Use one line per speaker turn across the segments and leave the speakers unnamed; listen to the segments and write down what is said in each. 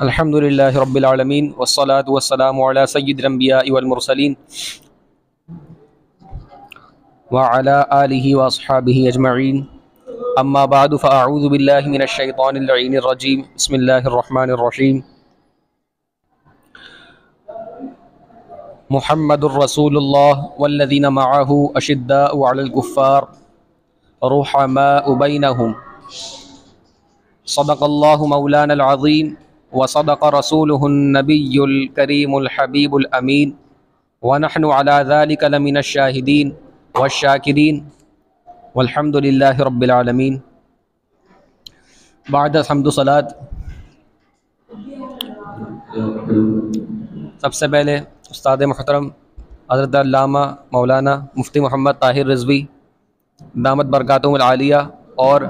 الحمد للہ رب العالمین والصلاة والسلام علی سید الانبیاء والمرسلین وعلی آلہ واصحابہ اجمعین اما بعد فاعوذ باللہ من الشیطان اللعین الرجیم بسم اللہ الرحمن الرحیم محمد الرسول اللہ والذین معہ اشداء علی الکفار رحماء بینہم صدق اللہ مولانا العظیم وصدق رسوله النبي الكريم الحبيب الأمين ونحن على ذلك لمن الشاهدين والشاكرين والحمد لله رب العالمين. بعد حمد و صلاۃ، سب سے پہلے استاد محترم حضرت علامہ مولانا مفتی محمد طاہر رضوی دامت برکاتہم العالیہ اور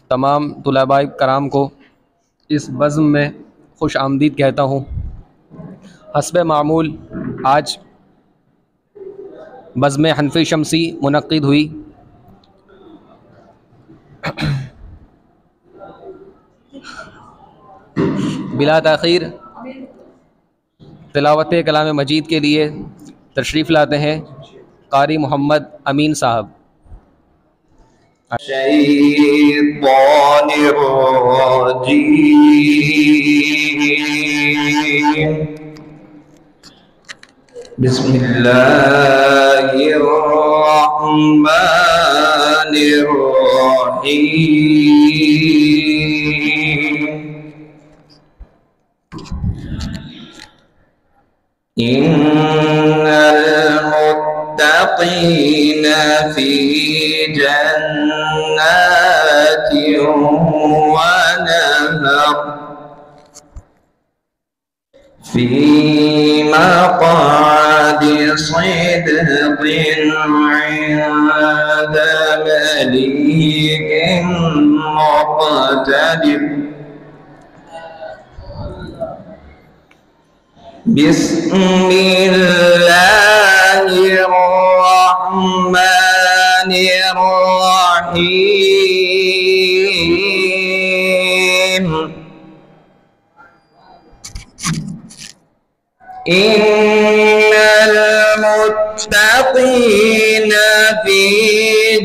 تمام طلباء کرام کو اس بزم میں خوش آمدید کہتا ہوں. حسب معمول آج بزم حنفی شمسی منعقد ہوئی. بلا تاخیر تلاوت کلام مجید کے لیے تشریف لاتے ہیں قاری محمد امین صاحب.
الشیطان الرجیم بسم اللہ الرحمن الرحیم. ان المتقین فی جنات ونہر فی مقعد صدق عند ملیک مقتدر. بسم اللہ الرحمن الرحیم. ان المتقین فی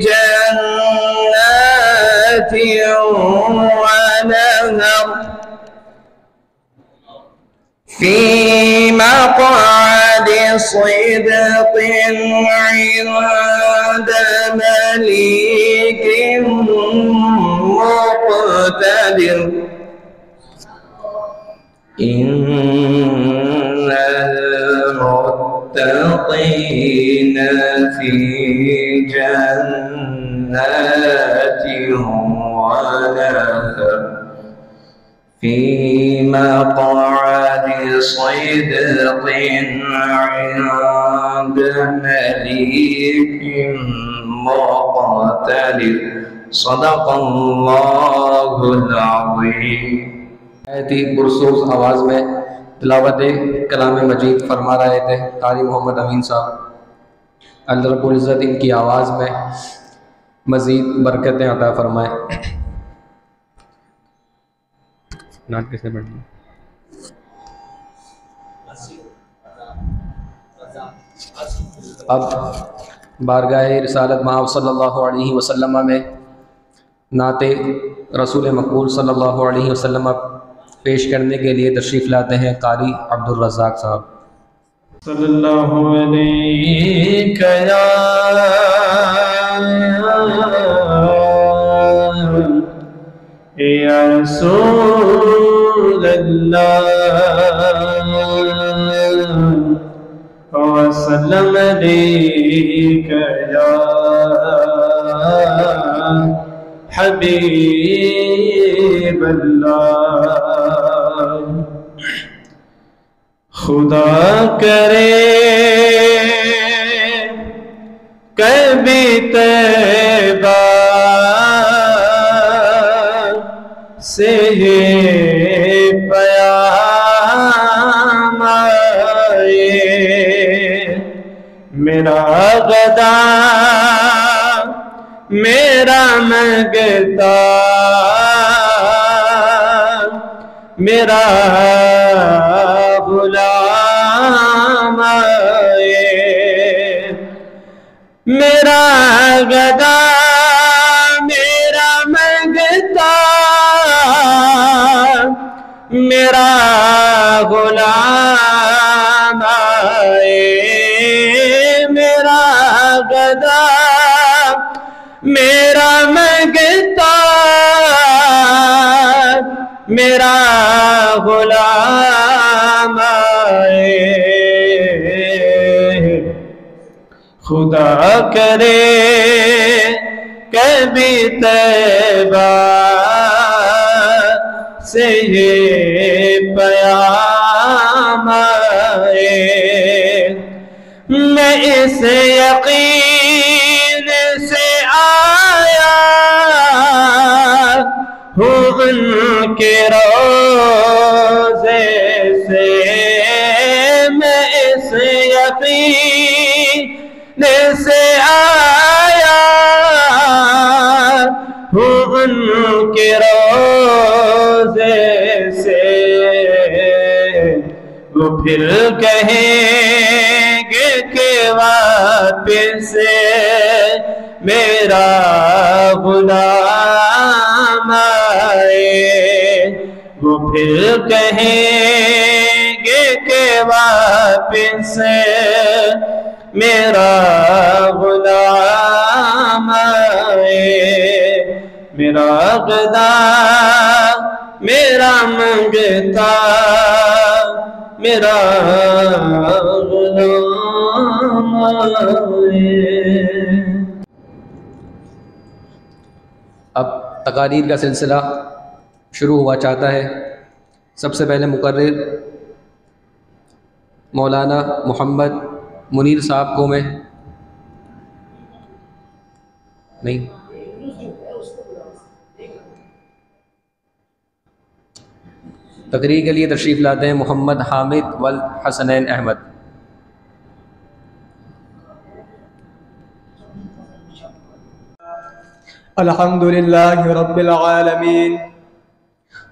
جنات ونہر فی مقعد صدق عند ملیک مقتدر. ان المتقین فی جنات ونہر فی مقعد صدق عند ملیک مقتدر. صدق اللہ العظیم.
بہت ہی پرسوز آواز میں تلاوت کلام مجید فرما رہے تھے قاری محمد امین صاحب. اللہ رب العزت ان کی آواز میں مزید برکتیں عطا فرمائے. نعت کیسے پڑھنی؟ اب بارگاہ رسالت مآب صلی اللہ علیہ وسلم میں نعت رسول مقبول صلی اللہ علیہ وسلم پیش کرنے کے لیے تشریف لاتے ہیں قاری عبد الرزاق صاحب.
صلی اللہ علیہ یا رسول اللہ وسلم علیک یا حبیب اللہ. خدا کرے کبھی طیبہ سے پیام آئے. میرا غدا میرا منگتا میرا غلام آئے، میرا گدا میرا منگتا، میرا غلام آئے، میرا گدا میرا منگتا، میرا غلام آئے۔ خدا کرے کبھی طیبہ سے یہ پیام آئے، میں اس یقین سے آیا ہوں ان کے روضے سے، میں اس یقین سے آیا ہوں ان کے روضے سے، وہ پھر کہیں گے کہ واپس میرا غلام آئے، وہ پھر کہیں گے کہ واپس میرا غلام آئے، میرا گدا میرا منگتا، میرا غلام آئے۔
اب تقاریر کا سلسلہ شروع ہوا چاہتا ہے۔ سب سے پہلے مقرر مولانا محمد منیر صاحب کو میں نہیں تقریر کے لیے تشریف لاتے ہیں محمد حامد والحسنین احمد۔
الحمد لله رب العالمين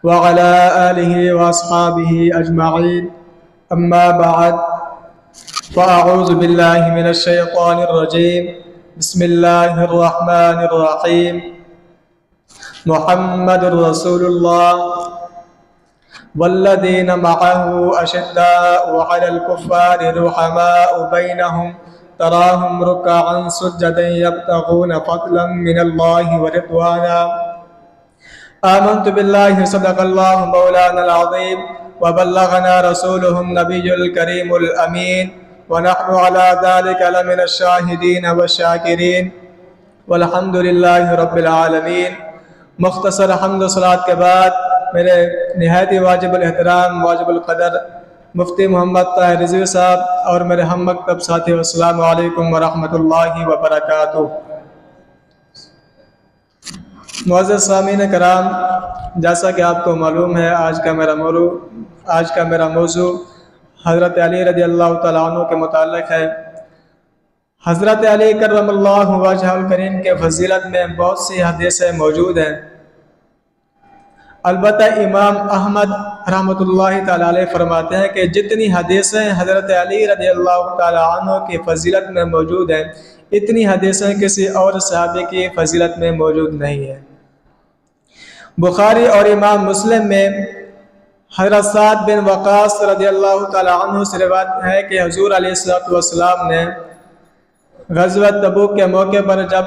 وعلى آله وأصحابه أجمعين، أما بعد، فأعوذ بالله من الشيطان الرجيم، بسم الله الرحمن الرحيم، محمد رسول الله والذين معه أشداء على الكفار رحماء بينهم، تراهم ركعا سجدا يبتغون فضلا من الله ورضوانا، آمنت بالله صدق الله مولانا العظيم وبلغنا رسوله النبي الكريم الأمين، ونحن على ذلك لمن الشاهدين والشاكرين، والحمد لله رب العالمین۔ مختصر حمد و صلاۃ کے بعد میرے نہایت واجب الاحترام واجب القدر مفتی محمد طاہر رضوی صاحب اور میرے ہم مکتب ساتھی، السلام علیکم ورحمۃ اللہ وبرکاتہ۔ معزز سامعین کرام، جیسا کہ آپ کو معلوم ہے آج کا میرا موضوع حضرت علی رضی اللہ تعالیٰ عنہ کے متعلق ہے۔ حضرت علی کرم اللہ وجہہ الکریم کے فضیلت میں بہت سی حدیثیں موجود ہیں، البتہ امام احمد رحمۃ اللہ تعالیٰ علیہ فرماتے ہیں کہ جتنی حدیثیں حضرت علی رضی اللہ تعالیٰ عنہ کی فضیلت میں موجود ہیں، اتنی حدیثیں کسی اور صحابی کی فضیلت میں موجود نہیں ہیں۔ بخاری اور امام مسلم میں حضرت سعد بن وقاص رضی اللہ تعالیٰ عنہ سے روایت ہے کہ حضور علیہ السلام نے غزوہ تبوک کے موقع پر جب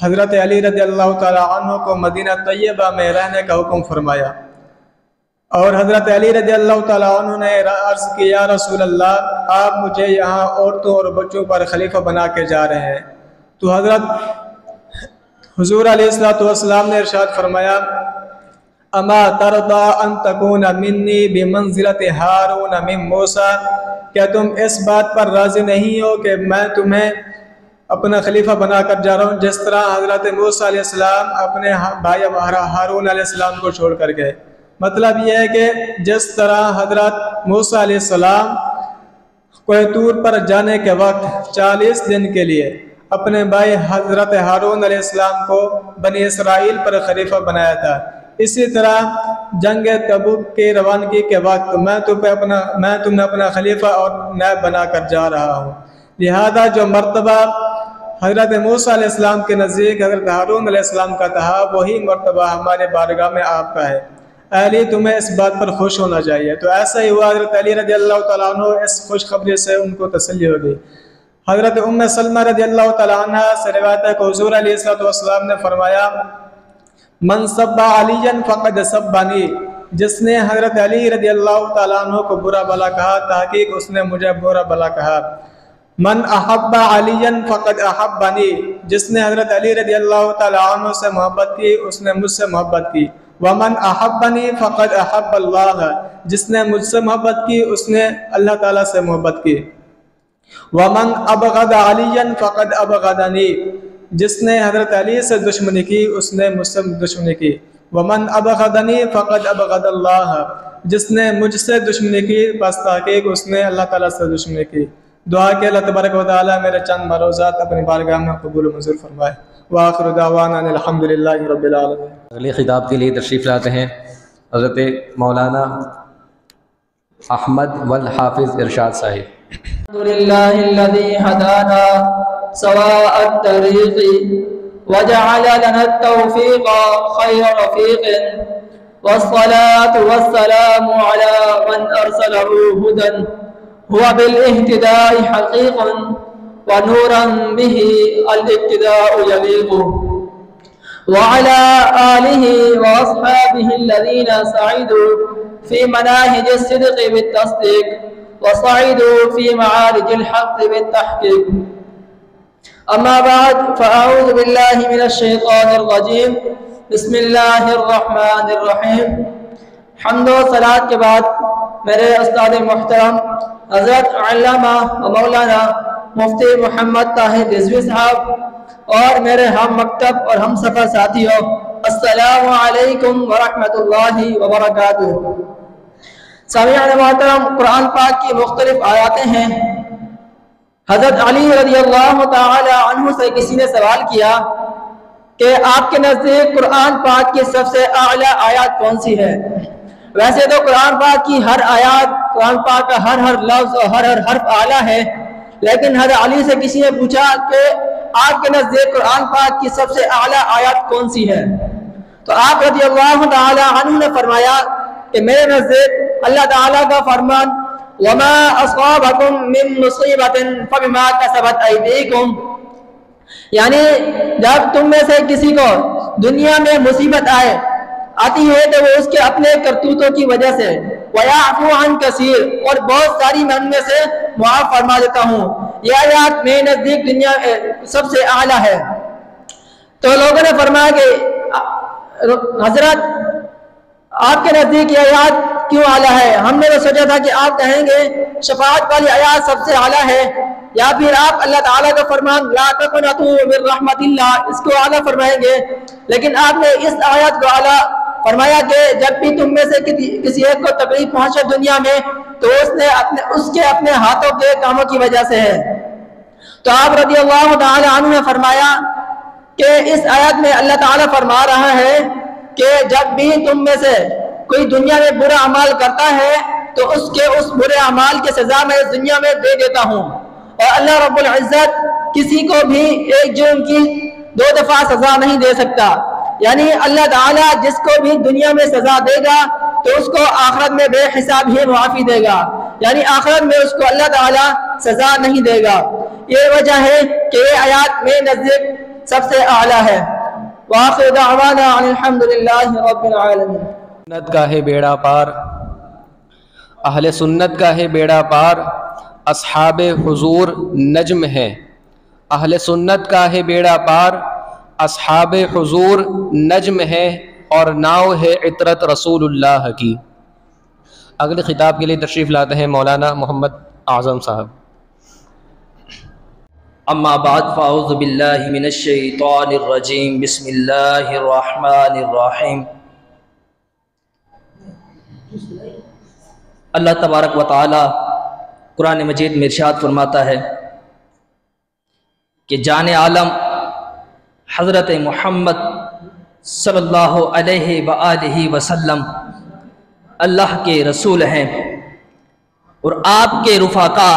حضرت علی رضی اللہ تعالیٰ عنہ کو مدینہ طیبہ میں رہنے کا حکم فرمایا، اور حضرت علی رضی اللہ تعالیٰ عنہ نے عرض کی، یا رسول اللہ، آپ مجھے یہاں عورتوں اور بچوں پر خلیفہ بنا کے جا رہے ہیں۔ تو حضور علیہ السلام نے ارشاد فرمایا، اما ترضى ان تكون منی بمنزلۃ ہارون من موسیٰ، کیا تم اس بات پر راضی نہیں ہو کہ میں تمہیں اپنا خلیفہ بنا کر جا رہا ہوں جس طرح حضرت موسیٰ علیہ السلام اپنے بھائی ہارون علیہ السلام کو چھوڑ کر گئے۔ مطلب یہ ہے کہ جس طرح حضرت موسیٰ علیہ السلام کوہ طور پر جانے کے وقت 40 دن کے لیے اپنے بھائی حضرت ہارون علیہ السلام کو بنی اسرائیل پر خلیفہ بنایا تھا، اسی طرح جنگ تبوک کے روانگی کے وقت میں تمہیں اپنا خلیفہ اور نائب بنا کر جا رہا ہوں، لہذا جو مرتبہ حضرت موسیٰ علیہ السلام کے نزدیک حضرت ہارون علیہ السلام کا تھا وہی مرتبہ ہمارے بارگاہ میں آپ کا ہے۔ اے علی تمہیں اس بات پر خوش ہونا چاہیے۔ تو ایسا ہی ہوا، حضرت علی رضی اللہ تعالیٰ عنہ اس خوشخبری سے ان کو تسلی ہو گئی۔ حضرت ام سلمہ رضی اللہ تعالیٰ عنہ سے روایت ہے کہ حضور علیہ السلام نے فرمایا من سب علی فقد سبنی، جس نے حضرت علی رضی اللہ تعالیٰ عنہ کو برا بھلا کہا تحقیق اس نے مجھے برا بھلا کہا۔ من احب علی فقد احبنی، جس نے حضرت علی رضی اللہ تعالیٰ عنہ سے محبت کی اس نے مجھ سے محبت کی۔ ومن احبنی فقد احب اللہ، جس نے مجھ سے محبت کی اس نے اللہ تعالیٰ سے محبت کی۔ ومن ابغض علی فقد ابغضنی، جس نے حضرت علی سے دشمنی کی اس نے مجھ سے دشمنی کی۔ ومن ابغضنی فقد ابغض اللہ، جس نے مجھ سے دشمنی کی بس تحقیق اس نے اللہ تعالیٰ سے دشمنی کی۔ دعا کہ اللہ تبارک و تعالیٰ میرے چند مروزات اپنی بارگاہ میں قبول و منظور فرمائے۔ وآخر دعوانا الحمدللہ رب العالمین۔
اگلے خطاب کے لیے تشریف لاتے ہیں حضرت مولانا احمد والحافظ ارشاد صاحب۔
الحمدللہ الذی ہدانا سواء الطریق وجعل لنا التوفیق خیر رفیق والصلاة والسلام على من ارسله هدى هو بالاهتداء حقيق ونورا به الاقتداء يليق وعلى آله وأصحابه الذين سعدوا في مناهج الصدق بالتصديق وصعدوا في معارج الحق بالتحقيق. أما بعد فأعوذ بالله من الشيطان الرجيم. بسم الله الرحمن الرحيم. حمد و صلاة کے بعد میرے استاد محترم حضرت علامہ و مولانا مفتی محمد طاہر رضوی صاحب اور میرے ہم مکتب اور ہم سفر ساتھیوں، السلام علیکم ورحمۃ اللہ وبرکاتہ۔ سامعین محترم، قرآن پاک کی مختلف آیاتیں ہیں۔ حضرت علی رضی اللہ تعالی عنہ سے کسی نے سوال کیا کہ آپ کے نزدیک قرآن پاک کی سب سے اعلیٰ آیات کون سی ہے؟ ویسے تو قرآن پاک کی ہر آیات، قرآن پاک کا ہر لفظ اور ہر حرف اعلیٰ ہے، لیکن حضرت علی سے کسی نے پوچھا کہ آپ کے نزدیک قرآن پاک کی سب سے اعلیٰ آیات کون سی ہے؟ تو آپ رضی اللہ تعالی عنہ نے فرمایا کہ میرے نزدیک اللہ تعالیٰ کا فرمان وَمَا أَصَابَكُم مِّن مُّصِيبَةٍ فَبِمَا كَسَبَتْ أَيْدِيكُمْ، یعنی جب تم میں سے کسی کو دنیا میں مصیبت آتی ہے تو وہ اس کے اپنے کرتوتوں کی وجہ سے، وَيَعْفُو عَن كَثِيرٍ، اور بہت ساری میں ان میں سے معاف فرما دیتا ہوں۔ یہ آیات میرے نزدیک دنیا سب سے اعلیٰ ہے۔ تو لوگوں نے فرمایا کہ حضرت آپ کے نزدیک یہ آیات کیوں اعلیٰ ہے؟ ہم نے تو سوچا تھا کہ آپ کہیں گے شفاعت والی آیات سب سے اعلیٰ ہے، یا پھر آپ اللہ تعالیٰ کا فرمان لا تقنطوا من رحمت اللہ اس کو اعلیٰ فرمائیں گے، لیکن آپ نے اس آیات کو اعلیٰ فرمایا کہ جب بھی تم میں سے کسی ایک کو تکلیف پہنچے دنیا میں تو اس کے اپنے ہاتھوں کے کاموں کی وجہ سے ہے۔ تو آپ رضی اللہ تعالی عنہ نے فرمایا کہ اس آیت میں اللہ تعالیٰ فرما رہا ہے کہ جب بھی تم میں سے کوئی دنیا میں برا عمل کرتا ہے تو اس برے عمل کی سزا میں اس دنیا میں دے دیتا ہوں، اور اللہ رب العزت کسی کو بھی ایک جرم کی 2 دفعہ سزا نہیں دے سکتا، یعنی اللہ تعالیٰ جس کو بھی دنیا میں سزا دے گا تو اس کو آخرت میں بے حساب ہی معافی دے گا، یعنی آخرت میں اس کو اللہ تعالیٰ سزا نہیں دے گا۔ یہ وجہ ہے کہ یہ آیات میں نزدیک سب سے اعلیٰ ہے۔ وآخر دعوانا ان الحمدللہ رب العالمین۔
سنت کا ہے بیڑا پار، اہل سنت کا ہے بیڑا پار، اصحاب حضور نجم ہے۔ اہل سنت کا ہے بیڑا پار، اصحاب حضور نجم ہے، اور ناؤ ہے عطرت رسول اللہ کی۔ اگلے خطاب کے لیے تشریف لاتے ہیں مولانا محمد اعظم صاحب۔
اما بعد فاعوذ باللہ من الشیطان الرجیم، بسم اللہ الرحمن الرحیم۔ اللہ تبارک و تعالی قرآن مجید میں ارشاد فرماتا ہے کہ جان عالم حضرت محمد صلی اللہ علیہ وآلہ وسلم اللہ کے رسول ہیں، اور آپ کے رفقا،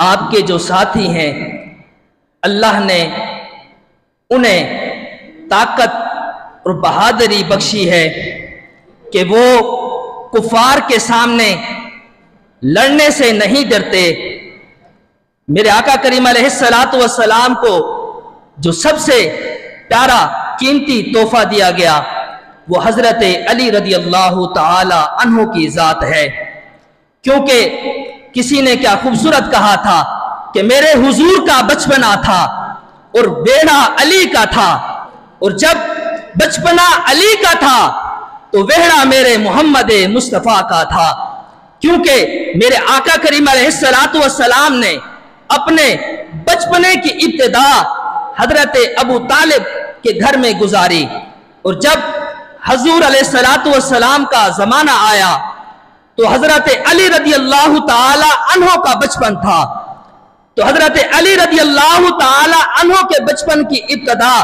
آپ کے جو ساتھی ہیں، اللہ نے انہیں طاقت اور بہادری بخشی ہے کہ وہ کفار کے سامنے لڑنے سے نہیں ڈرتے۔ میرے آقا کریم علیہ السلام کو جو سب سے پیارا قیمتی تحفہ دیا گیا وہ حضرت علی رضی اللہ تعالی عنہ کی ذات ہے، کیونکہ کسی نے کیا خوبصورت کہا تھا کہ میرے حضور کا بچپنا تھا اور بیڑا علی کا تھا، اور جب بچپنا علی کا تھا تو وہڑا میرے محمد مصطفیٰ کا تھا، کیونکہ میرے آقا کریم علیہ السلام نے اپنے بچپنے کی ابتدا حضرت ابو طالب کے گھر میں گزاری، اور جب حضور علیہ السلام کا زمانہ آیا تو حضرت علی رضی اللہ تعالی عنہ کا بچپن تھا، تو حضرت علی رضی اللہ تعالی عنہ کے بچپن کی ابتدا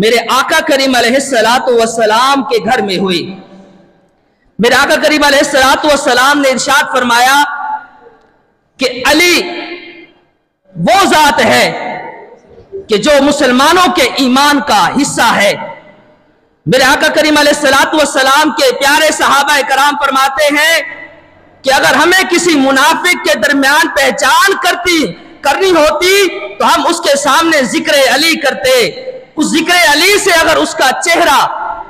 میرے آقا کریم علیہ السلام کے گھر میں ہوئی۔ میرے آقا کریم علیہ السلام نے ارشاد فرمایا کہ علی وہ ذات ہے کہ جو مسلمانوں کے ایمان کا حصہ ہے۔ میرے آقا کریم علیہ السلام کے پیارے صحابہ کرام فرماتے ہیں کہ اگر ہمیں کسی منافق کے درمیان پہچان کرنی ہوتی تو ہم اس کے سامنے ذکر علی کرتے، اس ذکر علی سے اگر اس کا چہرہ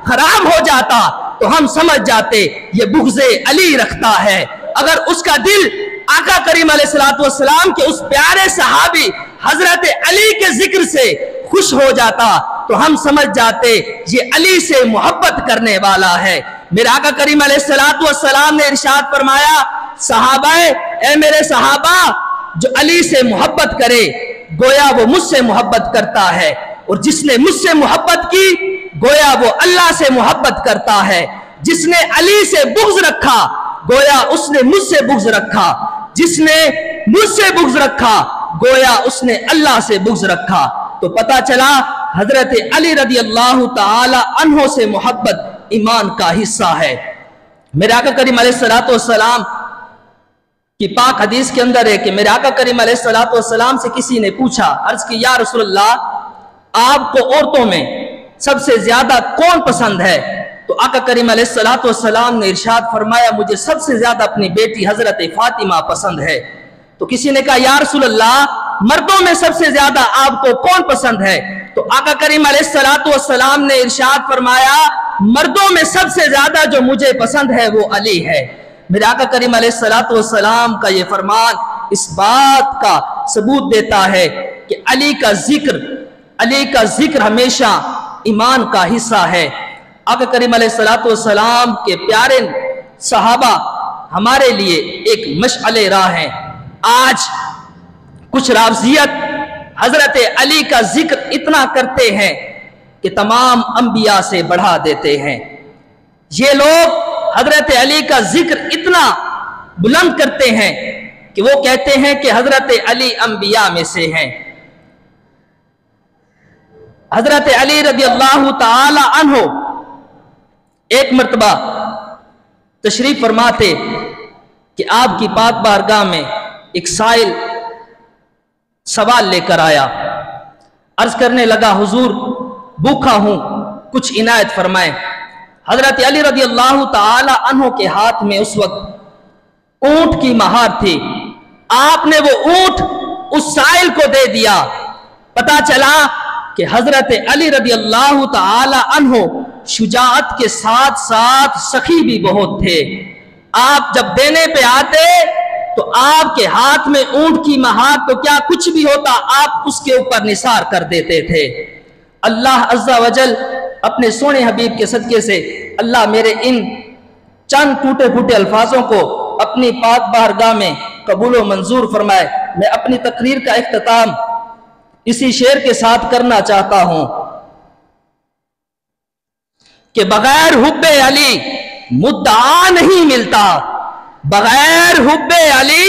خراب ہو جاتا تو ہم سمجھ جاتے یہ بغض علی رکھتا ہے، اگر اس کا دل آقا کریم علیہ السلام کے اس پیارے صحابی حضرت علی کے ذکر سے خوش ہو جاتا تو ہم سمجھ جاتے یہ علی سے محبت کرنے والا ہے۔ میرے آقا کریم علیہ السلام نے ارشاد فرمایا، صحابہ اے میرے صحابہ، جو علی سے محبت کرے گویا وہ مجھ سے محبت کرتا ہے، اور جس نے مجھ سے محبت کی گویا وہ اللہ سے محبت کرتا ہے، جس نے علی سے بغض رکھا گویا اس نے مجھ سے بغض رکھا، جس نے مجھ سے بغض رکھا گویا اس نے اللہ سے بغض رکھا۔ تو پتہ چلا حضرت علی رضی اللہ تعالی عنہ سے محبت ایمان کا حصہ ہے۔ میرے آقا کریم علیہ السلام کی پاک حدیث کے اندر ہے کہ میرے آقا کریم علیہ السلام سے کسی نے پوچھا، عرض کی یا رسول اللہ آپ کو عورتوں میں سب سے زیادہ کون پسند ہے؟ تو آقا کریم علیہ السلام نے ارشاد فرمایا مجھے سب سے زیادہ اپنی بیٹی حضرت فاطمہ پسند ہے۔ تو کسی نے کہا یا رسول اللہ مردوں میں سب سے زیادہ آپ کو کون پسند ہے؟ تو آقا کریم علیہ السلام نے ارشاد فرمایا مردوں میں سب سے زیادہ جو مجھے پسند ہے وہ علی ہے۔ میرے آقا کریم علیہ السلام کا یہ فرمان اس بات کا ثبوت دیتا ہے کہ علی کا ذکر ہمیشہ ایمان کا حصہ ہے۔ آقا کریم علیہ السلام کے پیارے صحابہ ہمارے لیے ایک مشعل راہ ہیں۔ آج کچھ رافضیت حضرت علی کا ذکر اتنا کرتے ہیں کہ تمام انبیاء سے بڑھا دیتے ہیں۔ یہ لوگ حضرت علی کا ذکر اتنا بلند کرتے ہیں کہ وہ کہتے ہیں کہ حضرت علی انبیاء میں سے ہیں۔ حضرت علی رضی اللہ تعالی عنہ ایک مرتبہ تشریف فرماتے کہ آپ کی پاک بارگاہ میں ایک سائل سوال لے کر آیا، عرض کرنے لگا حضور بھوکا ہوں کچھ عنایت فرمائیں۔ حضرت علی رضی اللہ تعالی عنہ کے ہاتھ میں اس وقت اونٹ کی مہار تھی، آپ نے وہ اونٹ اس سائل کو دے دیا۔ پتہ چلا کہ حضرت علی رضی اللہ تعالی عنہ شجاعت کے ساتھ ساتھ سخی بھی بہت تھے۔ آپ جب دینے پہ آتے تو آپ کے ہاتھ میں اونٹ کی مہار تو کیا کچھ بھی ہوتا آپ اس کے اوپر نثار کر دیتے تھے۔ اللہ عز و جل اپنے سونے حبیب کے صدقے سے اللہ میرے ان چند ٹوٹے پھوٹے الفاظوں کو اپنی پاک بارگاہ میں قبول و منظور فرمائے۔ میں اپنی تقریر کا اختتام اسی شعر کے ساتھ کرنا چاہتا ہوں کہ بغیر حب علی مدعا نہیں ملتا، بغیر حب علی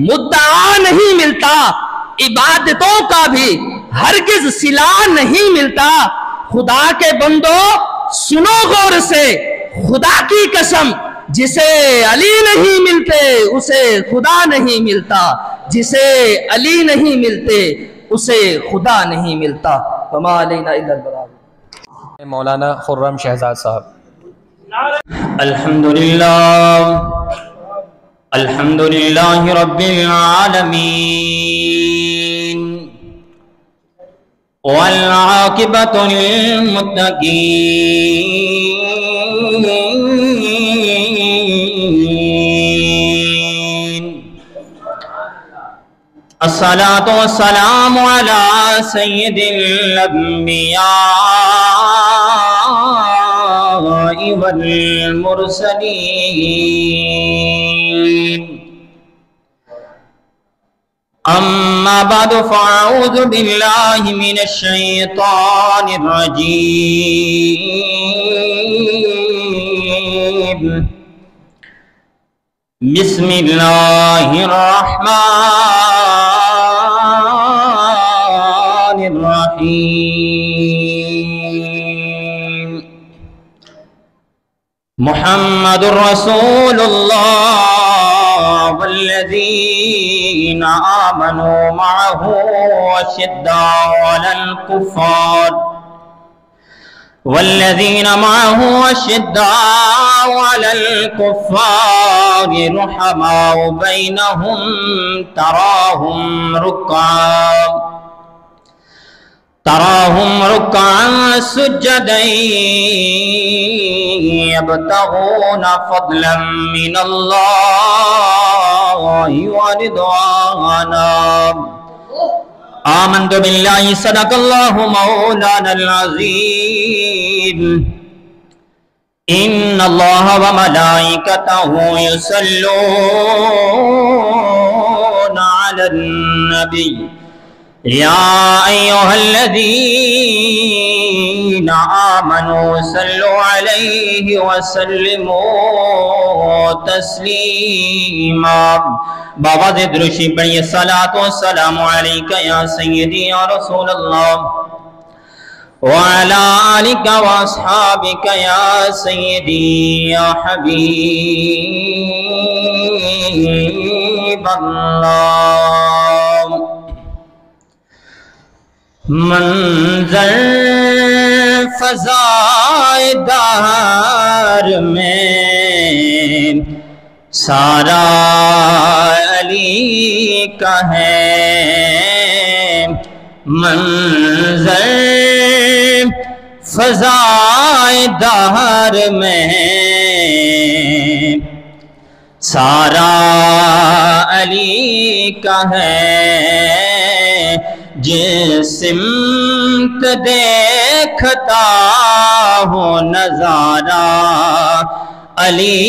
مدعا نہیں ملتا، عبادتوں کا بھی ہرگز صلہ نہیں ملتا۔ خدا کے بندو
سنو غور سے خدا کی قسم، جسے علی نہیں ملتے اسے خدا نہیں ملتا، جسے علی نہیں ملتے اسے خدا نہیں ملتا۔ وما علینا الا البلاغ۔
مولانا خرم شہزاد صاحب۔
الحمدللہ رب العالمین والعاقبۃ للمتقین، الصلاۃ والسلام علی سید الانبیاء والمرسلین، اما بعد فاعوذ باللہ من الشیطان الرجیم، بسم اللہ الرحمن الرحیم، محمد رسول اللہ والذین آمنوا معه اشداء علی الکفار على الكفار رحماء بينهم تراهم ركعا سجدا يبتغون فضلا من الله ورضوانا، آمنت بالله صدق الله مولانا العظيم، إن الله وملائكته يصلون على النبي، يا أيها الذين آمنوا صلوا عليه وسلموا تسليما۔ بابا سے درشی پڑھیے، صلاۃ والسلام علیک یا سیدی یا رسول اللہ، وعلی آلک واصحابک یا سیدی یا حبیب اللہ۔ منظر فضائے دہر میں سارا علی کا ہے، منظر فضائے دہر میں سارا علی کا ہے، جس سمت دیکھتا ہو نظارہ علی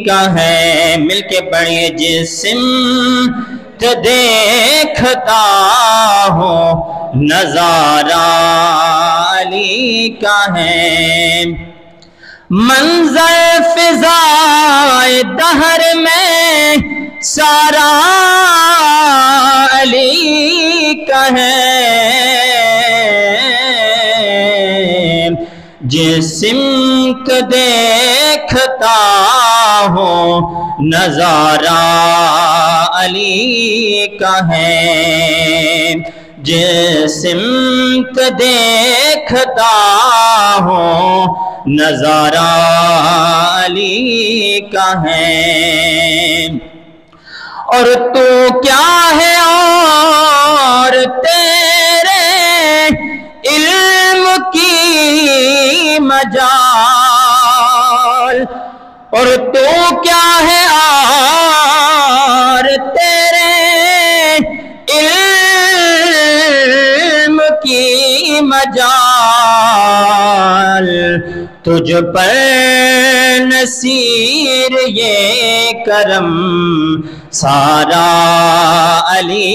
کا ہے، مل کے پڑھیے، جس سمت دیکھتا ہو نظارہ علی کا ہے، منظر فضائے دہر میں سارا علی کا ہے، جس سمت دیکھتا ہو نظارہ علی کا ہے، جس سمت دیکھتا ہو نظارہ علی کا ہے، اور تو کیا ہے اور تیرے علم کی مجال، اور تو کیا ہے اور تیرے علم کی مجال، تجھ پر نصیر یہ کرم سارا علی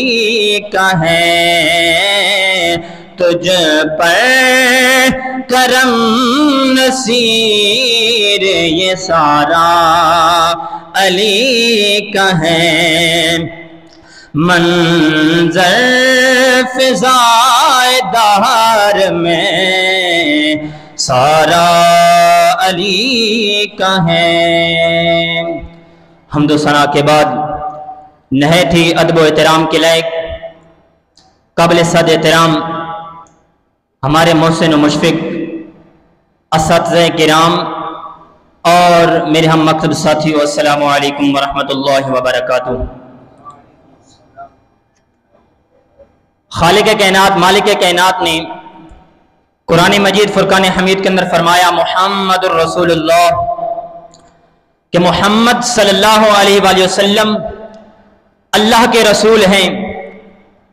کا ہے، تجھ پر کرم نصیر یہ سارا علی کا ہے، منظر فضائے دہر میں سارا علی کا ہے۔ حمد و ثنا کے بعد نہایت ہی ادب و احترام کے لائق قابل صد احترام ہمارے محسن و مشفق اساتذہ کرام اور میرے ہم مکتب ساتھیو، السلام علیکم ورحمۃ اللہ وبرکاتہ۔ خالق کائنات مالک کائنات نے قرآن مجید فرقان حمید کے اندر فرمایا محمد الرسول اللہ، کہ محمد صلی اللہ علیہ وآلہ وسلم اللہ کے رسول ہیں۔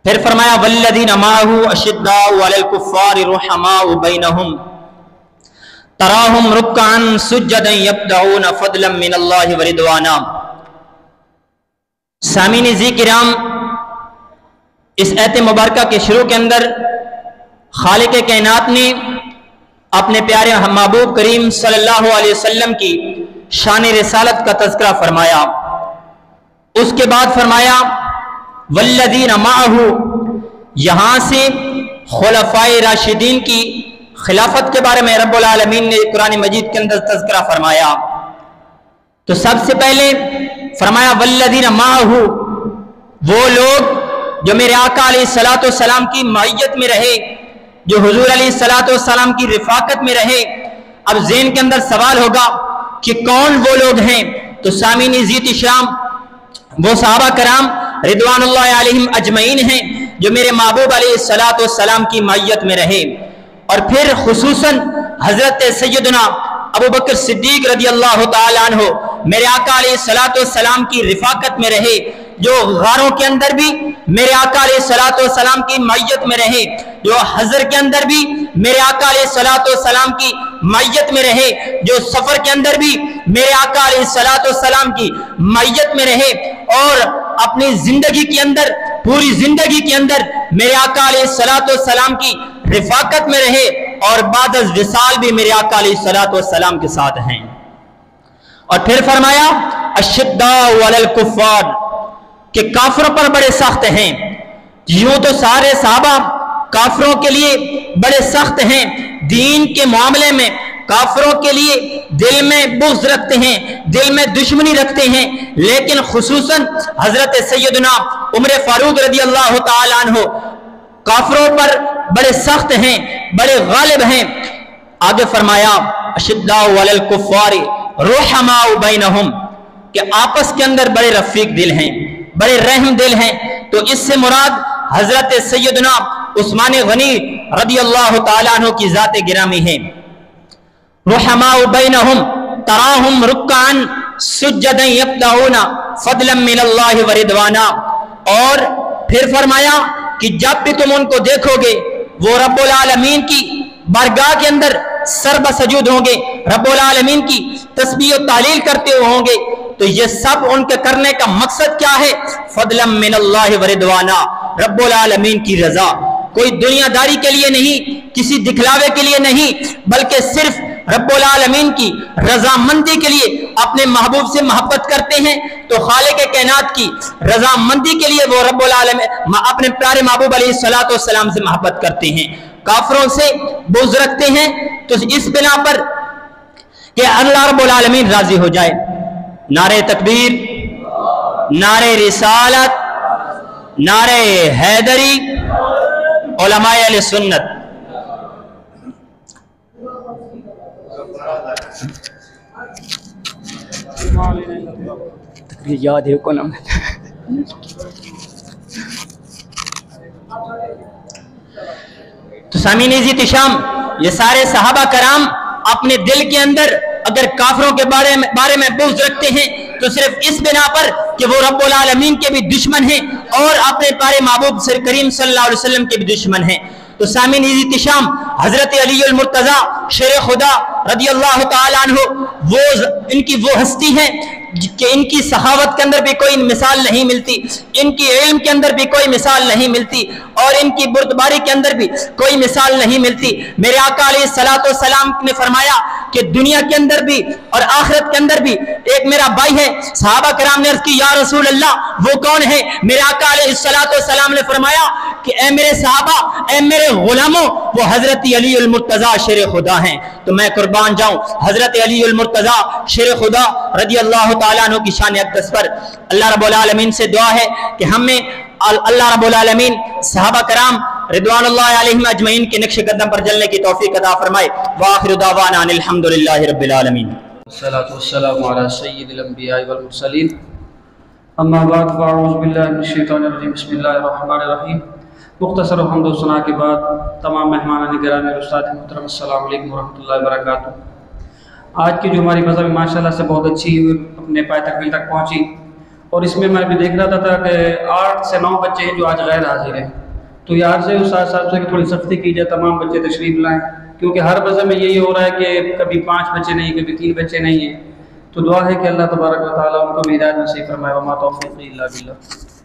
پھر فرمایا والذین معہ اشداء علی الکفار رحماء بینہم تراہم رکعا سجدا یبتغون فضلا من اللہ ورضوانا۔ سامعین عزیز کرام، اس آیت مبارکہ کے شروع کے اندر خالق کائنات نے اپنے پیارے محبوب کریم صلی اللہ علیہ وسلم کی شان رسالت کا تذکرہ فرمایا۔ اس کے بعد فرمایا والذین معہ، یہاں سے خلفائے راشدین کی خلافت کے بارے میں رب العالمین نے قرآن مجید کے اندر تذکرہ فرمایا۔ تو سب سے پہلے فرمایا والذین معہ، وہ لوگ جو میرے آقا علیہ الصلوۃ والسلام کی معیت میں رہے، جو حضور علیہ الصلوۃ والسلام کی رفاقت میں رہے۔ اب ذہن کے اندر سوال ہوگا کہ کون وہ لوگ ہیں؟ تو سامعین عزیز شام، وہ صحابہ کرام رضوان اللہ علیہم اجمعین ہیں جو میرے محبوب علیہ الصلوۃ والسلام کی معیت میں رہے، اور پھر خصوصاً حضرت سیدنا ابو بکر صدیق رضی اللہ تعالی عنہ میرے آقا علیہ الصلوۃ والسلام کی رفاقت میں رہے، جو غاروں کے اندر بھی میرے آقا علیہ الصلوۃ والسلام کی معیت میں رہے، جو حضر کے اندر بھی میرے آقا علیہ الصلوۃ والسلام کی معیت میں رہے، جو سفر کے اندر بھی میرے آقا علیہ الصلوۃ والسلام کی معیت میں رہے، اور اپنی زندگی کے اندر پوری زندگی کے اندر میرے آقا علیہ الصلوۃ والسلام کی رفاقت میں رہے، اور بعد از وصال بھی میرے آقا علیہ الصلوۃ والسلام کے ساتھ ہیں۔ اور پھر فرمایا اشداء علی الکفار، کہ کافروں پر بڑے سخت ہیں۔ یوں تو سارے صحابہ کافروں کے لیے بڑے سخت ہیں، دین کے معاملے میں کافروں کے لیے دل میں بغض رکھتے ہیں، دل میں دشمنی رکھتے ہیں، لیکن خصوصاً حضرت سیدنا عمر فاروق رضی اللہ تعالی عنہ کافروں پر بڑے سخت ہیں، بڑے غالب ہیں۔ آگے فرمایا اشداء علی الکفار رحماء بینہم، کہ آپس کے اندر بڑے رفیق دل ہیں، بڑے رحم دل ہیں۔ تو اس سے مراد حضرت سیدنا عثمان غنی رضی اللہ تعالی عنہ کی ذات گرامی ہے۔ رحماء بینہم تراہم رکعا سجدا یبتغون فضلا من اللہ ورضوانا، اور پھر فرمایا کہ جب بھی تم ان کو دیکھو گے وہ رب العالمین کی بارگاہ کے اندر سر بسجود ہوں گے، رب العالمین کی تسبیح و تعلیل کرتے ہوئے ہوں گے، تو یہ سب ان کے کرنے کا مقصد کیا ہے؟ فضلا من اللہ ورضوانا، رب العالمین کی رضا، کوئی دنیا داری کے لیے نہیں، کسی دکھلاوے کے لیے نہیں، بلکہ صرف رب العالمین کی رضا مندی کے لیے اپنے محبوب سے محبت کرتے ہیں۔ تو خالق کائنات کی رضا مندی کے لیے وہ رب العالمین اپنے پیارے محبوب علیہ الصلوۃ والسلام سے محبت کرتے ہیں، کافروں سے بغض رکھتے ہیں، تو اس بنا پر کہ اللہ رب العالمین راضی ہو جائے۔ نعرہ تکبیر، نعرہ رسالت، نعرہ حیدری، علماء اہل سنت۔
یاد ہے کون؟
تو سامعین عزیز شام، یہ سارے صحابہ کرام اپنے دل کے اندر اگر کافروں کے بارے میں بغض رکھتے ہیں تو صرف اس بنا پر کہ وہ رب العالمین کے بھی دشمن ہیں اور اپنے پیارے محبوب سر کریم صلی اللہ علیہ وسلم کے بھی دشمن ہیں۔ تو سامعین عزیز شام، حضرت علی المرتضی شیر خدا رضی اللہ تعالی عنہ وہ ان کی وہ ہستی ہیں کہ ان کی سخاوت کے اندر بھی کوئی مثال نہیں ملتی، ان کی علم کے اندر بھی کوئی مثال نہیں ملتی، اور ان کی بردباری کے اندر بھی کوئی مثال نہیں ملتی۔ میرے آقا علیہ الصلوۃ والسلام نے فرمایا کہ دنیا کے اندر بھی اور آخرت کے اندر بھی ایک میرا بھائی ہے. صحابہ کرام نے عرض کی یا رسول اللہ وہ کون ہے؟ میرے آقا علیہ السلام نے فرمایا کہ اے میرے صحابہ، اے میرے غلاموں، وہ حضرت علی المرتضیٰ شیر خدا ہیں. تو میں قربان جاؤں حضرت علی المرتضیٰ شیر خدا رضی اللہ تعالیٰ عنہ کی شان اقدس پر. اللہ رب العالمین سے دعا ہے کہ ہمیں اللہ رب العالمین صحابہ کرام رضوان اللہ علیہم اجمعین کے نقش قدم پر چلنے کی توفیق عطا فرمائے. وآخر دعوانا ان الحمدللہ رب العالمین.
والصلاة والسلام على سید الانبیاء والمرسلین. اما بعد فاعوذ باللہ من الشیطان الرجیم. بسم اللہ الرحمن الرحیم. مختصر و حمد و ثنا کے بعد تمام مہمان گرامی اور استاد محترم السلام علیکم ورحمۃ اللہ وبرکاتہ. آج کی جو ہماری مذہب ماشاءاللہ سے بہت اچھی اپنے پائے تکمیل تک پہنچی، اور اس میں میں بھی دیکھ رہا تھا کہ 8 سے 9 بچے ہیں جو آج غیر حاضر ہیں. تو یار سے استاد صاحب سے کہ تھوڑی سختی کی جائے، تمام بچے تشریف لائیں، کیونکہ ہر مذہب میں یہی ہو رہا ہے کہ کبھی 5 بچے نہیں، کبھی 3 بچے نہیں ہیں. تو دعا ہے کہ اللہ تبارک و تعالیٰ ان کو بھی ہدایت نصیب فرمائے. وما توفیقی الا باللہ.